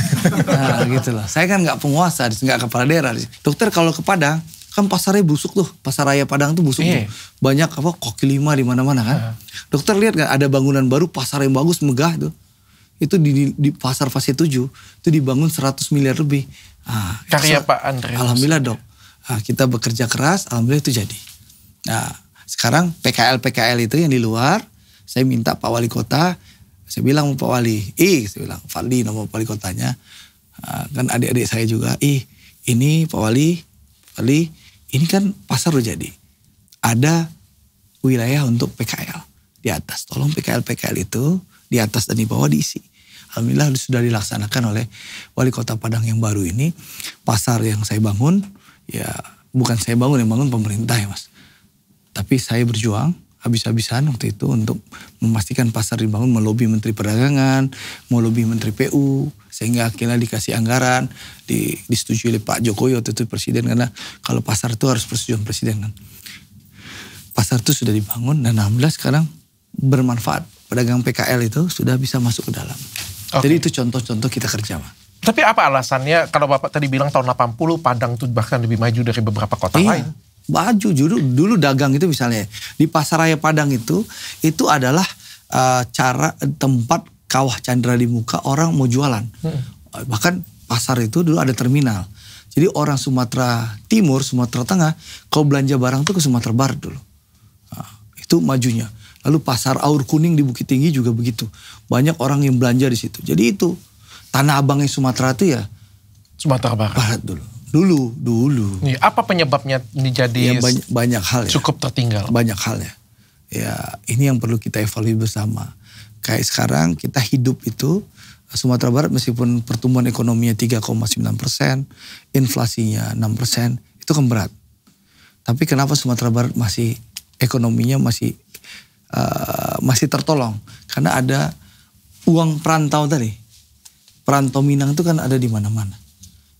[SPEAKER 1] Nah gitu loh. Saya kan nggak penguasa, nggak kepala daerah. Dokter kalau ke Padang, kan pasarnya busuk tuh, pasar raya Padang tuh busuk tuh. Banyak kaki lima di mana-mana kan. Dokter lihat nggak ada bangunan baru, pasar yang bagus, megah tuh. Itu di pasar fase 7, itu dibangun 100 miliar lebih.
[SPEAKER 2] Karya Pak Andre.
[SPEAKER 1] Alhamdulillah Dok. Kita bekerja keras, alhamdulillah itu jadi. Nah sekarang PKL itu yang di luar, saya minta Pak Wali Kota, saya bilang sama Pak Wali, saya bilang, Fadli nama Wali Kotanya, kan adik-adik saya juga, ini Pak Wali, ini kan pasar udah jadi. Ada wilayah untuk PKL di atas. Tolong PKL itu di atas dan di bawah diisi. Alhamdulillah sudah dilaksanakan oleh Wali Kota Padang yang baru ini. Pasar yang saya bangun, ya bukan saya bangun, yang bangun pemerintah ya Mas. Tapi saya berjuang habis-habisan waktu itu untuk memastikan pasar dibangun, melobi Menteri Perdagangan, melobi Menteri PU, sehingga akhirnya dikasih anggaran, disetujui oleh Pak Jokowi waktu itu Presiden, karena kalau pasar itu harus persetujuan Presiden kan. Pasar itu sudah dibangun dan alhamdulillah sekarang bermanfaat. Pedagang PKL itu sudah bisa masuk ke dalam. Jadi itu contoh-contoh kita kerja Pak.
[SPEAKER 2] Tapi apa alasannya kalau Bapak tadi bilang tahun 80 Padang itu bahkan lebih maju dari beberapa kota lain?
[SPEAKER 1] Baju dulu dagang itu misalnya di pasar raya Padang itu adalah cara tempat kawah Chandra di muka orang mau jualan. Bahkan pasar itu dulu ada terminal. Jadi orang Sumatera Timur, Sumatera Tengah kalau belanja barang tuh ke Sumatera Barat dulu. Itu majunya. Lalu pasar Aur Kuning di Bukit Tinggi juga begitu. Banyak orang yang belanja di situ. Jadi itu Tanah Abangnya Sumatera itu ya
[SPEAKER 2] Sumatera Barat
[SPEAKER 1] dulu. Dulu.
[SPEAKER 2] Nih, apa penyebabnya ini jadi
[SPEAKER 1] banyak hal ya.
[SPEAKER 2] Cukup tertinggal? Banyak hal
[SPEAKER 1] ya. Ya ini yang perlu kita evaluasi bersama. Kayak sekarang kita hidup itu, Sumatera Barat meskipun pertumbuhan ekonominya 3,9%, inflasinya 6%, itu kan berat. Tapi kenapa Sumatera Barat masih ekonominya masih tertolong? Karena ada uang perantau tadi. Perantau Minang itu kan ada di mana-mana.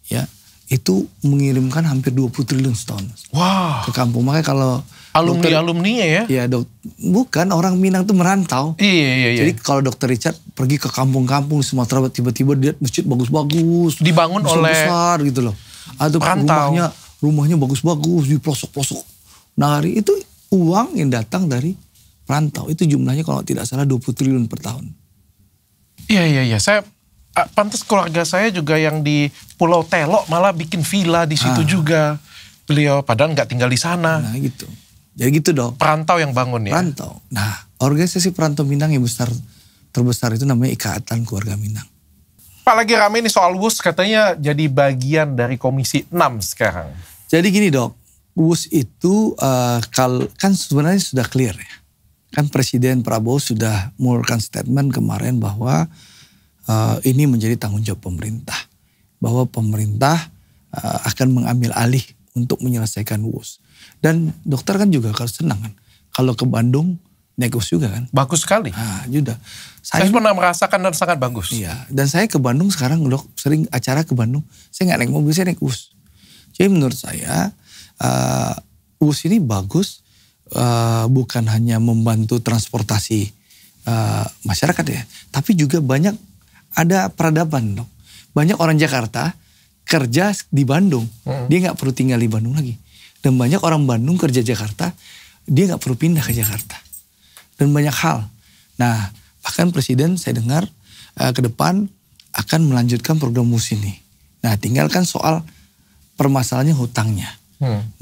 [SPEAKER 1] Ya. Itu mengirimkan hampir 20 triliun setahun.
[SPEAKER 2] Wah.
[SPEAKER 1] Ke kampung. Makanya kalau
[SPEAKER 2] alumni-alumninya ya?
[SPEAKER 1] Iya bukan, orang Minang tuh merantau.
[SPEAKER 2] Iya.
[SPEAKER 1] Jadi kalau Dokter Richard pergi ke kampung-kampung di Sumatera, tiba-tiba dia masjid bagus-bagus.
[SPEAKER 2] Dibangun
[SPEAKER 1] besar gitu loh. Atau rumahnya bagus-bagus di pelosok-pelosok nagari. Itu uang yang datang dari perantau. Itu jumlahnya kalau tidak salah 20 triliun per tahun.
[SPEAKER 2] Iya. Saya pantas keluarga saya juga yang di Pulau Telok malah bikin villa di situ juga. Beliau padahal nggak tinggal di sana.
[SPEAKER 1] Nah gitu. Jadi gitu Dok.
[SPEAKER 2] Perantau yang bangun ya?
[SPEAKER 1] Perantau. Nah organisasi perantau Minang yang terbesar itu namanya Ikatan Keluarga Minang.
[SPEAKER 2] Pak, lagi rame ini soal WUS, katanya jadi bagian dari Komisi 6 sekarang.
[SPEAKER 1] Jadi gini dok, WUS itu kan sebenarnya sudah clear ya. Kan Presiden Prabowo sudah mengeluarkan statement kemarin bahwa ini menjadi tanggung jawab pemerintah. Bahwa pemerintah akan mengambil alih untuk menyelesaikan WUS. Dan dokter kan juga kalau senang kan. Kalau ke Bandung naik WUS juga kan.
[SPEAKER 2] Bagus sekali.
[SPEAKER 1] Nah, juga.
[SPEAKER 2] Saya pernah merasakan dan sangat bagus.
[SPEAKER 1] Iya, dan saya ke Bandung sekarang dok, sering acara ke Bandung. Saya nggak naik mobil, saya naik WUS. Jadi menurut saya WUS ini bagus, bukan hanya membantu transportasi masyarakat ya, tapi juga banyak ada peradaban dok. Banyak orang Jakarta kerja di Bandung, dia nggak perlu tinggal di Bandung lagi. Dan banyak orang Bandung kerja Jakarta, dia nggak perlu pindah ke Jakarta. Dan banyak hal. Nah, bahkan Presiden saya dengar ke depan akan melanjutkan program WUS ini. Nah, tinggalkan soal permasalahannya hutangnya.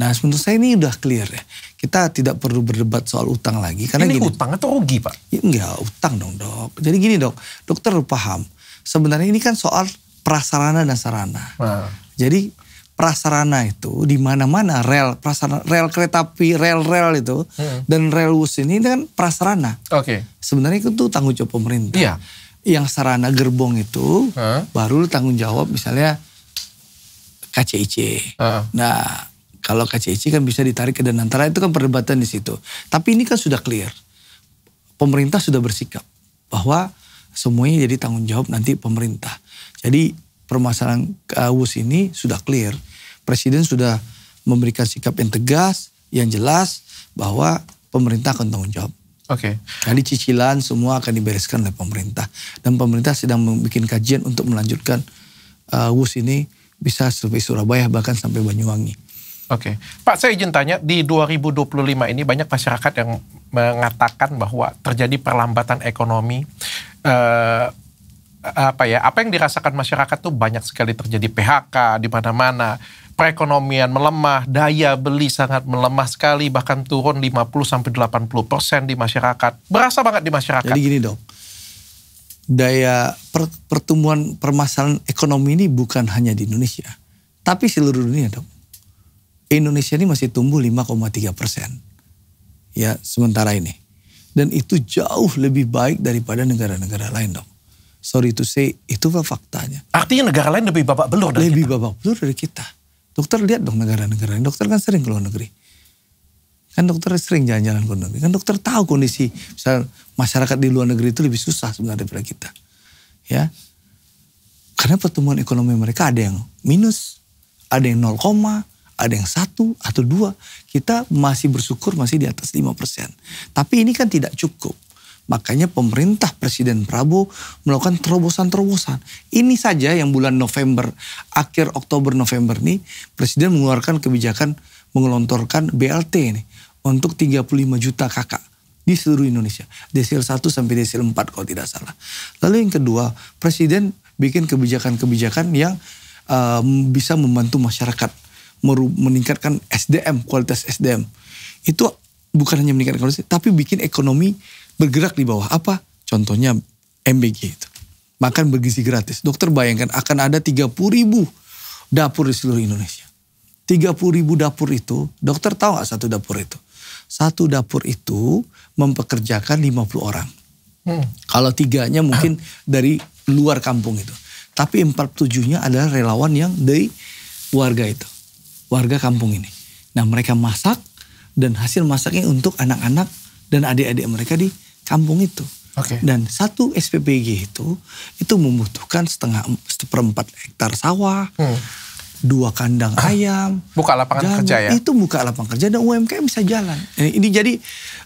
[SPEAKER 1] Nah, menurut saya ini udah clear ya. Kita tidak perlu berdebat soal utang lagi. Karena
[SPEAKER 2] ini
[SPEAKER 1] gini,
[SPEAKER 2] utang atau rugi Pak?
[SPEAKER 1] Ya, enggak, utang dong dok. Jadi gini dok, dokter paham. Sebenarnya ini kan soal prasarana dan sarana. Jadi prasarana itu di mana-mana rel kereta api, rel itu dan rel WUS ini kan prasarana.
[SPEAKER 2] Oke.
[SPEAKER 1] Sebenarnya itu tanggung jawab pemerintah.
[SPEAKER 2] Iya.
[SPEAKER 1] Yang sarana gerbong itu baru tanggung jawab misalnya KCIC. Nah, kalau KCIC kan bisa ditarik ke Danantara, itu kan perdebatan di situ. Tapi ini kan sudah clear. Pemerintah sudah bersikap bahwa semuanya jadi tanggung jawab nanti pemerintah. Jadi permasalahan WUS ini sudah clear. Presiden sudah memberikan sikap yang tegas, yang jelas bahwa pemerintah akan tanggung jawab.
[SPEAKER 2] Oke.
[SPEAKER 1] Jadi cicilan semua akan dibereskan oleh pemerintah. Dan pemerintah sedang membuat kajian untuk melanjutkan WUS ini bisa sampai Surabaya bahkan sampai Banyuwangi.
[SPEAKER 2] Oke. Pak, saya izin tanya, di 2025 ini banyak masyarakat yang mengatakan bahwa terjadi perlambatan ekonomi. Apa yang dirasakan masyarakat tuh banyak sekali terjadi PHK di mana-mana, perekonomian melemah, daya beli sangat melemah sekali, bahkan turun 50-80% di masyarakat. Berasa banget di masyarakat.
[SPEAKER 1] Jadi gini dok, daya pertumbuhan permasalahan ekonomi ini bukan hanya di Indonesia, tapi seluruh dunia dok. Indonesia ini masih tumbuh 5,3% ya sementara ini. Dan itu jauh lebih baik daripada negara-negara lain dok. Sorry to say, itu faktanya.
[SPEAKER 2] Artinya negara lain lebih babak belur dari
[SPEAKER 1] kita? Lebih babak belur dari kita. Dokter lihat dong negara-negara lain. Dokter kan sering ke luar negeri. Kan dokter sering jalan-jalan ke luar negeri. Kan dokter tahu kondisi misal masyarakat di luar negeri itu lebih susah sebenarnya daripada kita. Ya. Karena pertumbuhan ekonomi mereka ada yang minus, ada yang 0, ada yang 1 atau 2. Kita masih bersyukur masih di atas 5%. Tapi ini kan tidak cukup. Makanya pemerintah Presiden Prabowo melakukan terobosan-terobosan. Ini saja yang bulan November, akhir Oktober November nih, Presiden mengeluarkan kebijakan mengelontorkan BLT ini untuk 35 juta kakak di seluruh Indonesia. Desil 1 sampai desil 4 kalau tidak salah. Lalu yang kedua, Presiden bikin kebijakan-kebijakan yang bisa membantu masyarakat meningkatkan SDM, kualitas SDM. Itu bukan hanya meningkatkan kualitas, tapi bikin ekonomi bergerak di bawah. Apa? Contohnya MBG itu. Makan bergizi gratis. Dokter bayangkan akan ada 30.000 dapur di seluruh Indonesia. 30.000 dapur itu, dokter tahu gak satu dapur itu? Satu dapur itu mempekerjakan 50 orang. Kalau 3-nya mungkin dari luar kampung itu. Tapi 47-nya adalah relawan yang dari warga itu. Warga kampung ini. Nah mereka masak dan hasil masaknya untuk anak-anak dan adik-adik mereka di kampung itu. Dan satu SPPG itu membutuhkan 1/4 hektar sawah, 2 kandang ayam.
[SPEAKER 2] Buka lapangan kerja ya?
[SPEAKER 1] Itu buka lapangan kerja dan UMKM bisa jalan. Ini jadi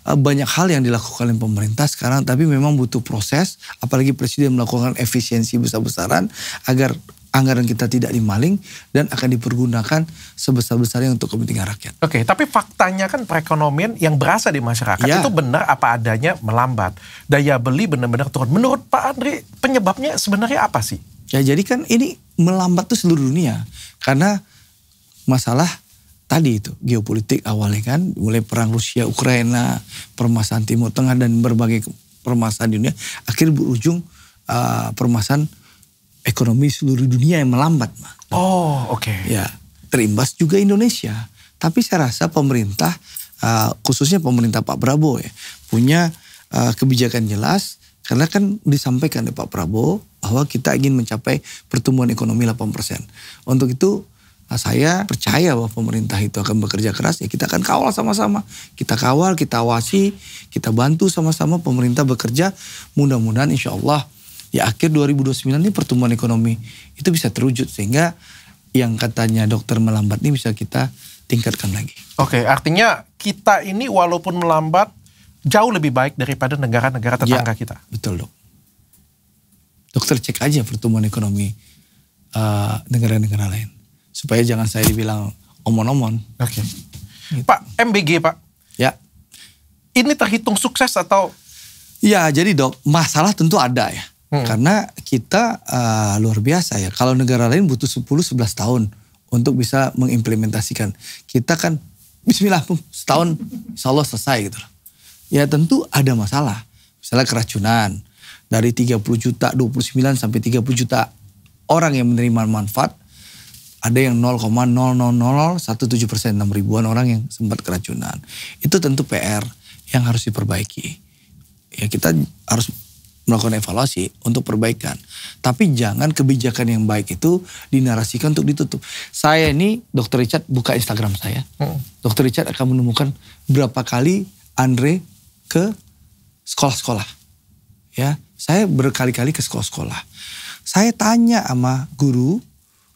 [SPEAKER 1] banyak hal yang dilakukan oleh pemerintah sekarang, tapi memang butuh proses. Apalagi Presiden melakukan efisiensi besar-besaran agar anggaran kita tidak dimaling dan akan dipergunakan sebesar-besarnya untuk kepentingan rakyat.
[SPEAKER 2] Oke, tapi faktanya kan perekonomian yang berasa di masyarakat itu benar apa adanya melambat. Daya beli benar-benar turun. Menurut Pak Andre, penyebabnya sebenarnya apa sih?
[SPEAKER 1] Ya jadi kan ini melambat tuh seluruh dunia. Karena masalah tadi itu, geopolitik awalnya kan, mulai perang Rusia-Ukraina, permasalahan Timur Tengah dan berbagai permasalahan di dunia, akhirnya berujung permasalahan ekonomi seluruh dunia yang melambat, Mas.
[SPEAKER 2] Oh, oke.
[SPEAKER 1] Ya, terimbas juga Indonesia. Tapi saya rasa pemerintah, khususnya pemerintah Pak Prabowo ya, punya kebijakan jelas. Karena kan disampaikan oleh Pak Prabowo bahwa kita ingin mencapai pertumbuhan ekonomi 8%. Untuk itu saya percaya bahwa pemerintah itu akan bekerja keras. Ya kita akan kawal sama-sama. Kita kawal, kita awasi, kita bantu sama-sama pemerintah bekerja. Mudah-mudahan insya Allah di akhir 2029 ini pertumbuhan ekonomi itu bisa terwujud. Sehingga yang katanya dokter melambat ini bisa kita tingkatkan lagi.
[SPEAKER 2] Oke, artinya kita ini walaupun melambat jauh lebih baik daripada negara-negara tetangga kita.
[SPEAKER 1] Betul, Dok. Dokter cek aja pertumbuhan ekonomi negara-negara lain. Supaya jangan saya dibilang omon-omon.
[SPEAKER 2] Oke. Gitu. Pak, MBG Pak.
[SPEAKER 1] Ya.
[SPEAKER 2] Ini terhitung sukses atau?
[SPEAKER 1] Ya, jadi Dok, masalah tentu ada ya. Karena kita luar biasa ya. Kalau negara lain butuh 10-11 tahun untuk bisa mengimplementasikan. Kita kan bismillah setahun insya Allah selesai gitu loh. Ya tentu ada masalah. Misalnya keracunan. Dari 30 juta, 29 sampai 30 juta orang yang menerima manfaat. Ada yang 0,00017%, 6 ribuan orang yang sempat keracunan. Itu tentu PR yang harus diperbaiki. Ya kita harus melakukan evaluasi untuk perbaikan. Tapi jangan kebijakan yang baik itu dinarasikan untuk ditutup. Saya ini, Dr. Richard buka Instagram saya. Dr. Richard akan menemukan berapa kali Andre ke sekolah-sekolah. Ya, saya berkali-kali ke sekolah-sekolah. Saya tanya sama guru,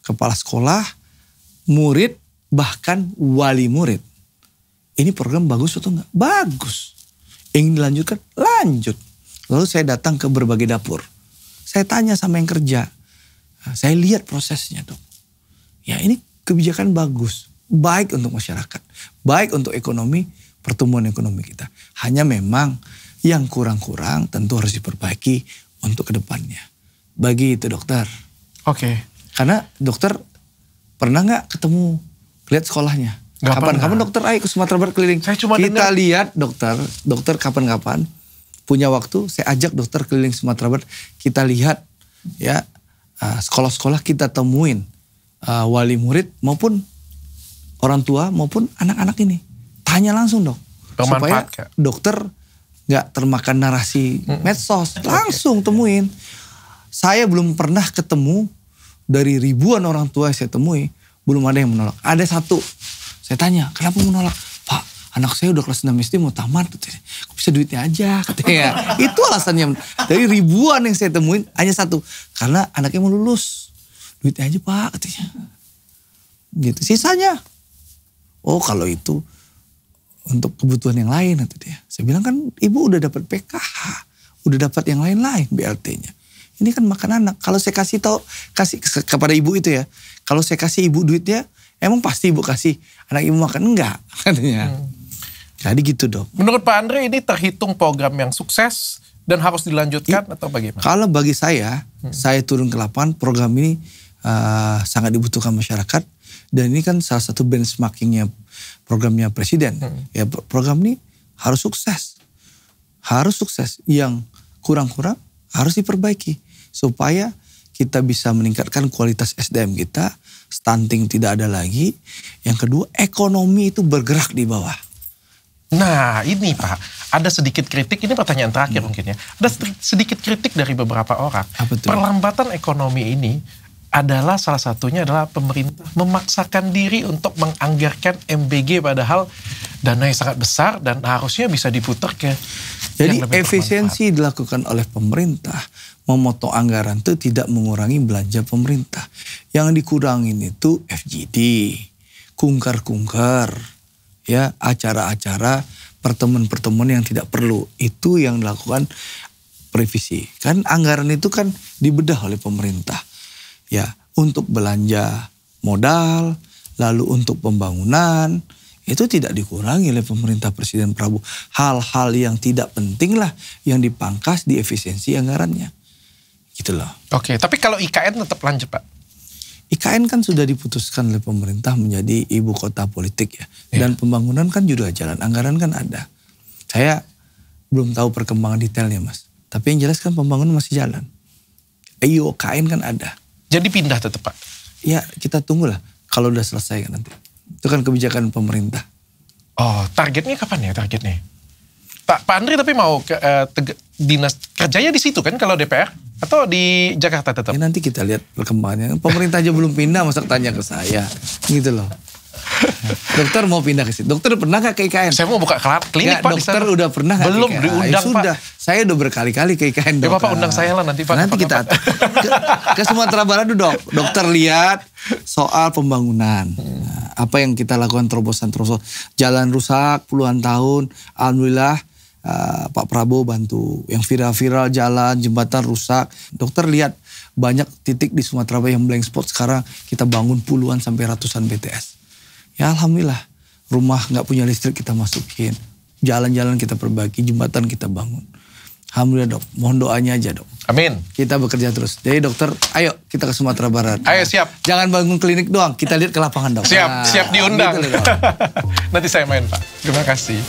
[SPEAKER 1] kepala sekolah, murid, bahkan wali murid. Ini program bagus atau enggak? Bagus. Ingin dilanjutkan? Lanjut. Lalu saya datang ke berbagai dapur. Saya tanya sama yang kerja. Saya lihat prosesnya, Dok. Ya ini kebijakan bagus. Baik untuk masyarakat. Baik untuk ekonomi, pertumbuhan ekonomi kita. Hanya memang yang kurang-kurang tentu harus diperbaiki untuk kedepannya. Begitu dokter.
[SPEAKER 2] Oke.
[SPEAKER 1] Karena dokter pernah gak ketemu, lihat sekolahnya? Kapan-kapan dokter ayo ke Sumatera Barat keliling. Kita lihat dokter kapan-kapan punya waktu, saya ajak dokter keliling Sumatera Barat. Kita lihat ya sekolah-sekolah, kita temuin wali murid maupun orang tua maupun anak-anak ini. Tanya langsung dok. Supaya dokter gak termakan narasi medsos. Langsung temuin. Saya belum pernah ketemu dari ribuan orang tua yang saya temui. Belum ada yang menolak. Ada satu. Saya tanya, kenapa menolak? Pak, anak saya udah kelas 6 SD mau tamat. Kok bisa duitnya aja? Katanya. Itu alasannya. Dari ribuan yang saya temuin, hanya satu. Karena anaknya mau lulus. Duitnya aja Pak, katanya. Gitu. Sisanya. Oh kalau itu untuk kebutuhan yang lain. Saya bilang kan ibu udah dapat PKH. Udah dapat yang lain-lain BLT-nya. Ini kan makan anak. Kalau saya kasih kepada ibu itu ya. Kalau saya kasih ibu duitnya, emang pasti ibu kasih anak ibu makan? Enggak, katanya. Jadi gitu dok.
[SPEAKER 2] Menurut Pak Andre ini terhitung program yang sukses dan harus dilanjutkan atau bagaimana?
[SPEAKER 1] Kalau bagi saya turun ke lapangan, program ini sangat dibutuhkan masyarakat. Dan ini kan salah satu benchmarkingnya programnya presiden. Ya program ini harus sukses. Harus sukses. Yang kurang-kurang harus diperbaiki. Supaya kita bisa meningkatkan kualitas SDM kita. Stunting tidak ada lagi. Yang kedua, ekonomi itu bergerak di bawah.
[SPEAKER 2] Nah ini Pak, ada sedikit kritik, ini pertanyaan terakhir mungkin ya. Ada sedikit kritik dari beberapa orang. Perlambatan ekonomi ini adalah salah satunya adalah pemerintah memaksakan diri untuk menganggarkan MBG padahal dana yang sangat besar dan harusnya bisa diputar ke.
[SPEAKER 1] Jadi efisiensi dilakukan oleh pemerintah, memotong anggaran itu tidak mengurangi belanja pemerintah. Yang dikurangin itu FGD, kungkar-kungkar, ya acara-acara pertemuan-pertemuan yang tidak perlu. Itu yang dilakukan revisi. Kan anggaran itu kan dibedah oleh pemerintah. Ya, untuk belanja modal, lalu untuk pembangunan, itu tidak dikurangi oleh pemerintah Presiden Prabowo. Hal-hal yang tidak penting lah yang dipangkas di efisiensi anggarannya. Gitu loh.
[SPEAKER 2] Oke, tapi kalau IKN tetap lanjut Pak?
[SPEAKER 1] IKN kan sudah diputuskan oleh pemerintah menjadi ibu kota politik ya. Dan pembangunan kan juga jalan, anggaran kan ada. Saya belum tahu perkembangan detailnya Mas. Tapi yang jelas kan pembangunan masih jalan. IKN kan ada.
[SPEAKER 2] Jadi pindah tetap Pak?
[SPEAKER 1] Ya kita tunggulah kalau udah selesai kan nanti. Itu kan kebijakan pemerintah.
[SPEAKER 2] Oh, targetnya kapan ya targetnya? Pak Andre tapi mau dinas kerjanya di situ kan kalau DPR? Atau di Jakarta tetap?
[SPEAKER 1] Ya nanti kita lihat perkembangannya. Pemerintah aja belum pindah, masa tanya ke saya. Gitu loh. Dokter mau pindah ke situ. Dokter pernah gak ke IKN?
[SPEAKER 2] Saya mau buka klinik Pak.
[SPEAKER 1] Dokter udah pernah gak
[SPEAKER 2] belum
[SPEAKER 1] ke IKN?
[SPEAKER 2] Diundang
[SPEAKER 1] sudah.
[SPEAKER 2] Pak.
[SPEAKER 1] Saya udah berkali-kali ke IKN.
[SPEAKER 2] Ya Bapak undang saya lah nanti Pak.
[SPEAKER 1] Nanti kita ke Sumatera Barat dulu dok. Dokter lihat soal pembangunan. Apa yang kita lakukan terobosan-terobosan. Jalan rusak puluhan tahun. Alhamdulillah Pak Prabowo bantu. Yang viral-viral jalan, jembatan rusak. Dokter lihat banyak titik di Sumatera Barat yang blank spot. Sekarang kita bangun puluhan sampai ratusan BTS. Ya alhamdulillah, rumah nggak punya listrik kita masukin, jalan-jalan kita perbaiki, jembatan kita bangun. Alhamdulillah dok, mohon doanya aja dok.
[SPEAKER 2] Amin.
[SPEAKER 1] Kita bekerja terus. Jadi dokter, ayo kita ke Sumatera Barat.
[SPEAKER 2] Ayo siap.
[SPEAKER 1] Jangan bangun klinik doang, kita lihat ke lapangan dok.
[SPEAKER 2] Siap, siap diundang.
[SPEAKER 1] Gitu,
[SPEAKER 2] nanti saya main Pak. Terima kasih.